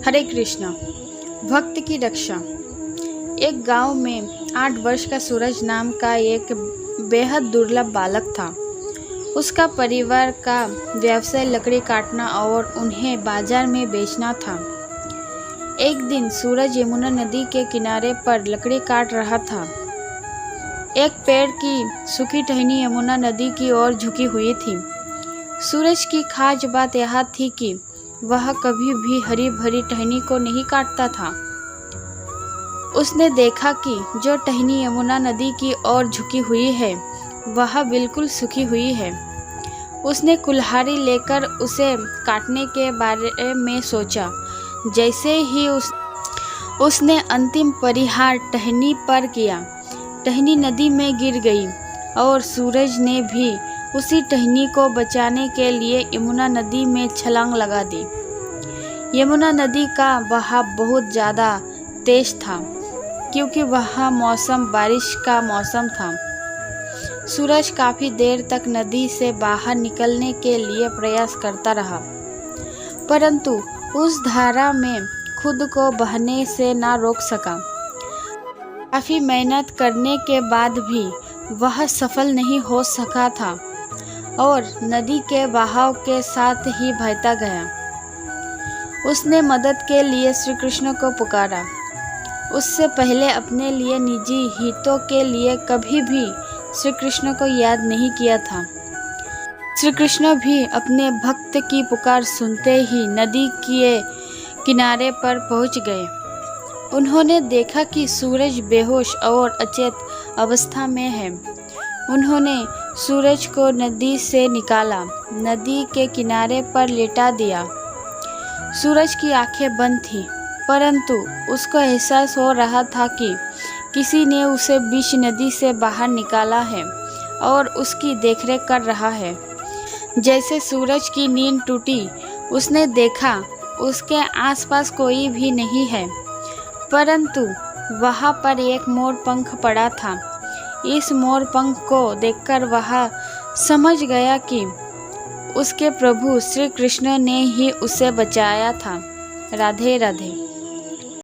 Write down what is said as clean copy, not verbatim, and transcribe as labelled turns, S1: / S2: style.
S1: हरे कृष्णा। भक्त की रक्षा। एक गांव में 8 वर्ष का सूरज नाम का एक बेहद दुर्लभ बालक था। उसका परिवार का व्यवसाय लकड़ी काटना और उन्हें बाजार में बेचना था। एक दिन सूरज यमुना नदी के किनारे पर लकड़ी काट रहा था। एक पेड़ की सूखी टहनी यमुना नदी की ओर झुकी हुई थी। सूरज की खास बात यह थी कि वह कभी भी हरी भरी टहनी को नहीं काटता था। उसने देखा कि जो टहनी यमुना नदी की ओर झुकी हुई है वह बिल्कुल सूखी हुई है। उसने कुल्हाड़ी लेकर उसे काटने के बारे में सोचा। जैसे ही उसने अंतिम प्रहार टहनी पर किया, टहनी नदी में गिर गई और सूरज ने भी उसी टहनी को बचाने के लिए यमुना नदी में छलांग लगा दी। यमुना नदी का बहाव बहुत ज़्यादा तेज था क्योंकि वह मौसम बारिश का मौसम था। सूरज काफ़ी देर तक नदी से बाहर निकलने के लिए प्रयास करता रहा, परंतु उस धारा में खुद को बहने से ना रोक सका। काफ़ी मेहनत करने के बाद भी वह सफल नहीं हो सका था और नदी के बहाव के साथ ही बहता गया। उसने मदद के लिए श्री कृष्ण को पुकारा। उससे पहले अपने लिए निजी हितों के लिए कभी भी श्री कृष्ण को याद नहीं किया था। श्री कृष्ण भी अपने भक्त की पुकार सुनते ही नदी के किनारे पर पहुंच गए। उन्होंने देखा कि सूरज बेहोश और अचेत अवस्था में है। उन्होंने सूरज को नदी से निकाला, नदी के किनारे पर लेटा दिया। सूरज की आंखें बंद थीं, परंतु उसको एहसास हो रहा था कि किसी ने उसे बीच नदी से बाहर निकाला है और उसकी देखरेख कर रहा है। जैसे सूरज की नींद टूटी, उसने देखा उसके आसपास कोई भी नहीं है, परंतु वहाँ पर एक मोर पंख पड़ा था। इस मोर पंख को देखकर वह समझ गया कि उसके प्रभु श्री कृष्ण ने ही उसे बचाया था। राधे राधे।